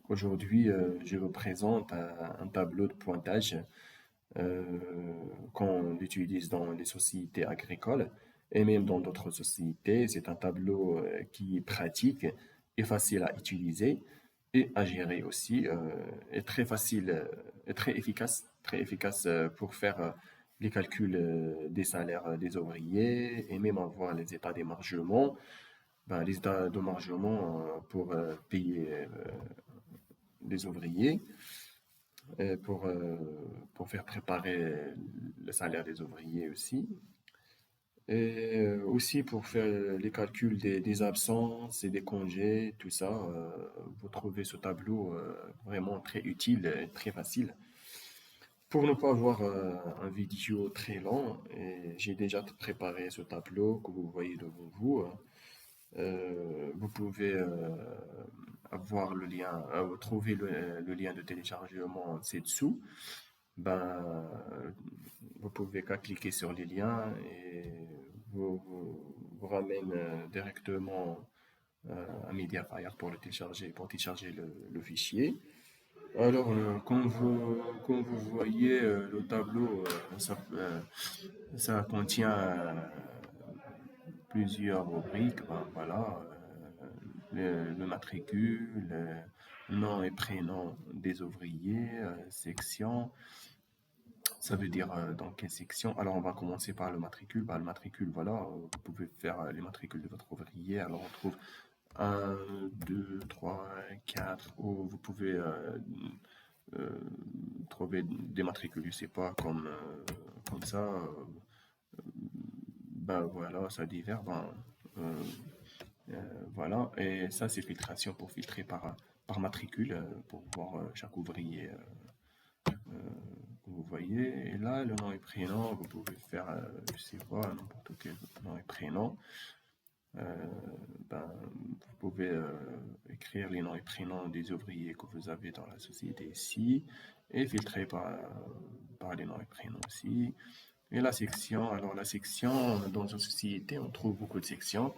Aujourd'hui, je vous présente un tableau de pointage euh, qu'on utilise dans les sociétés agricoles et même dans d'autres sociétés. C'est un tableau qui est pratique et facile à utiliser et à gérer aussi, et très facile et très efficace pour faire les calculs des salaires des ouvriers et même avoir les états d'émargement. Ben, les états d'émargement pour payer les ouvriers pour faire préparer le salaire des ouvriers aussi. Et aussi pour faire les calculs des absences et des congés, tout ça, vous trouvez ce tableau vraiment très utile et très facile. Pour ne pas avoir un vidéo très long, et j'ai déjà préparé ce tableau que vous voyez devant vous. Vous pouvez avoir le lien, trouver le lien de téléchargement ci-dessous. Ben, vous pouvez qu'à cliquer sur les liens et vous ramène directement à Mediafire pour le télécharger, pour télécharger le fichier. Alors, comme vous voyez, le tableau, ça contient plusieurs rubriques. Ben, voilà, le matricule, nom et prénom des ouvriers, section. Ça veut dire dans quelle section? Alors, on va commencer par le matricule. Bah, le matricule, voilà, vous pouvez faire les matricules de votre ouvrier. Alors, on trouve un, 2, 3, 4. Ou vous pouvez euh, trouver des matricules, je sais pas, comme ça. Ben voilà, ça diffère. Euh, voilà, et ça, c'est filtration pour filtrer par matricule, pour voir chaque ouvrier que vous voyez. Et là, le nom et prénom, vous pouvez faire, je sais pas, n'importe quel nom et prénom. Euh, ben, vous pouvez écrire les noms et prénoms des ouvriers que vous avez dans la société ici et filtrer par les noms et prénoms aussi. Et la section, alors la section, dans une société, on trouve beaucoup de sections,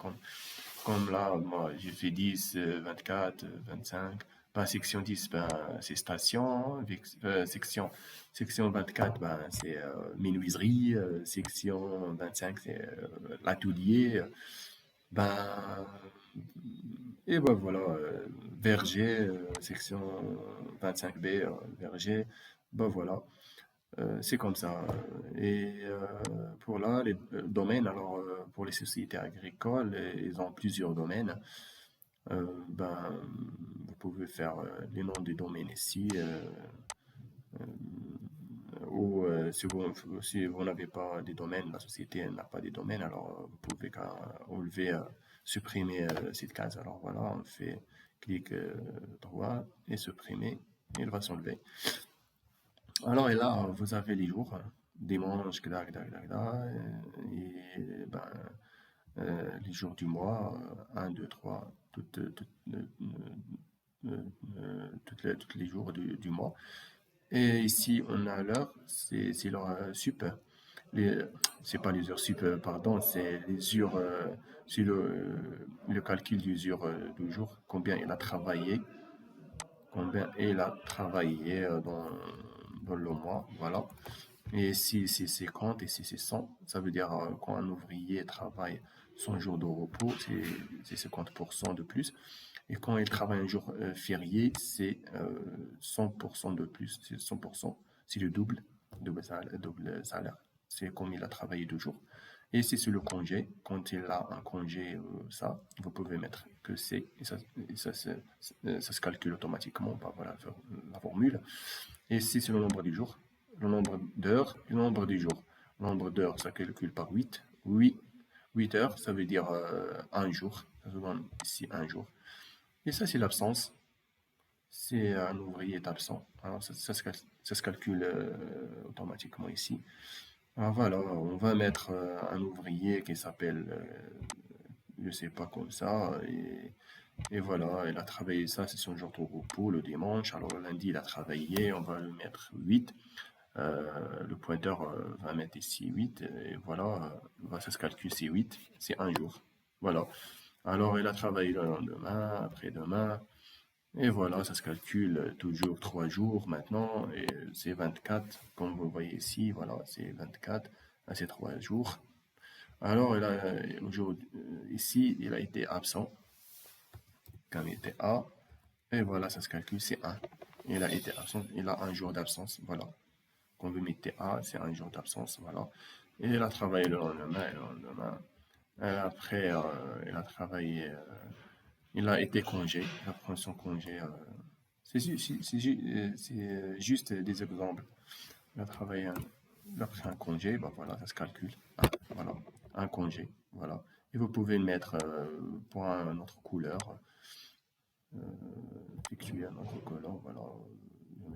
comme là, moi, j'ai fait 10, 24, 25. Ben, section 10, ben, c'est station. Section 24, ben, c'est menuiserie. Section 25, c'est l'atelier. Ben, et ben voilà, verger, section 25B, verger. Ben voilà. C'est comme ça. Et pour là, les domaines, alors pour les sociétés agricoles, ils ont plusieurs domaines. Ben, vous pouvez faire les noms des domaines ici, ou si vous n'avez pas des domaines, la société n'a pas des domaines, alors vous pouvez qu'à enlever, supprimer cette case. Alors voilà, on fait clic droit et supprimer, et il va s'enlever. Alors, et là, vous avez les jours, dimanche, gda, gda, gda, gda, et ben, les jours du mois, 1, 2, 3, toutes les jours du mois. Et ici, on a l'heure, c'est l'heure sup. Les, c'est pas les heures sup, pardon, c'est les heures, c'est le calcul des heures du jour, combien il a travaillé, combien il a travaillé dans le mois, voilà. Et si c'est 50 et si c'est 100, ça veut dire quand un ouvrier travaille 100 jours de repos, c'est 50% de plus. Et quand il travaille un jour férié, c'est 100% de plus. C'est 100%, c'est le double salaire, double salaire. C'est comme il a travaillé 2 jours. Et si c'est le congé, quand il a un congé, ça, vous pouvez mettre que c'est, ça se calcule automatiquement par voilà, la formule. Et si c'est le nombre du jour, le nombre d'heures et le nombre du jour. Le nombre d'heures, ça calcule par 8. 8 heures, ça veut dire un jour. Ça se donne ici un jour. Et ça, c'est l'absence. C'est un ouvrier est absent. Alors, ça se calcule automatiquement ici. Alors voilà, on va mettre un ouvrier qui s'appelle, je sais pas comme ça, et voilà, il a travaillé ça, c'est son jour de repos le dimanche. Alors le lundi, il a travaillé, on va le mettre 8. Le pointeur va mettre ici 8, et voilà, ça se calcule, c'est 8, c'est un jour. Voilà. Alors il a travaillé le lendemain, après-demain. Et voilà, ça se calcule toujours 3 jours maintenant, et c'est 24, comme vous voyez ici, voilà, c'est 24, à ces 3 jours. Alors, aujourd'hui, ici, il a été absent, quand il était A, et voilà, ça se calcule, c'est 1. Il a été absent, il a un jour d'absence, voilà. Quand vous mettez A, c'est un jour d'absence, voilà. Et il a travaillé le lendemain, et le lendemain. Et après, il a travaillé, il a été congé, il a pris son congé. C'est juste des exemples. Il a travaillé, il a pris un congé, ben voilà, ça se calcule. Ah, voilà, un congé, voilà. Et vous pouvez le mettre pour une autre couleur, effectuer un autre couleur, voilà,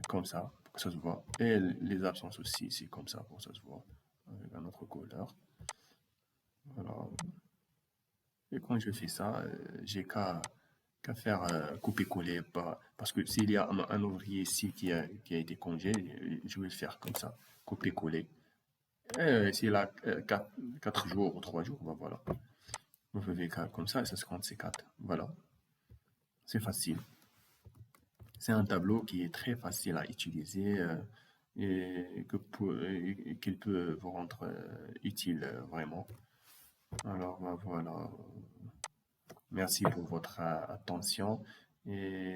comme ça, pour que ça se voit. Et les absences aussi, c'est comme ça, pour que ça se voit, avec un autre couleur. Voilà. Et quand je fais ça, j'ai qu'à faire couper-coller. Parce que s'il y a un ouvrier ici qui a été congé, je vais le faire comme ça, couper-coller. Et s'il a 4 jours ou 3 jours, ben voilà. Vous faites comme ça et ça se compte, c'est 4. Voilà, c'est facile. C'est un tableau qui est très facile à utiliser et qu'il peut vous rendre utile vraiment. Alors ben voilà, merci pour votre attention et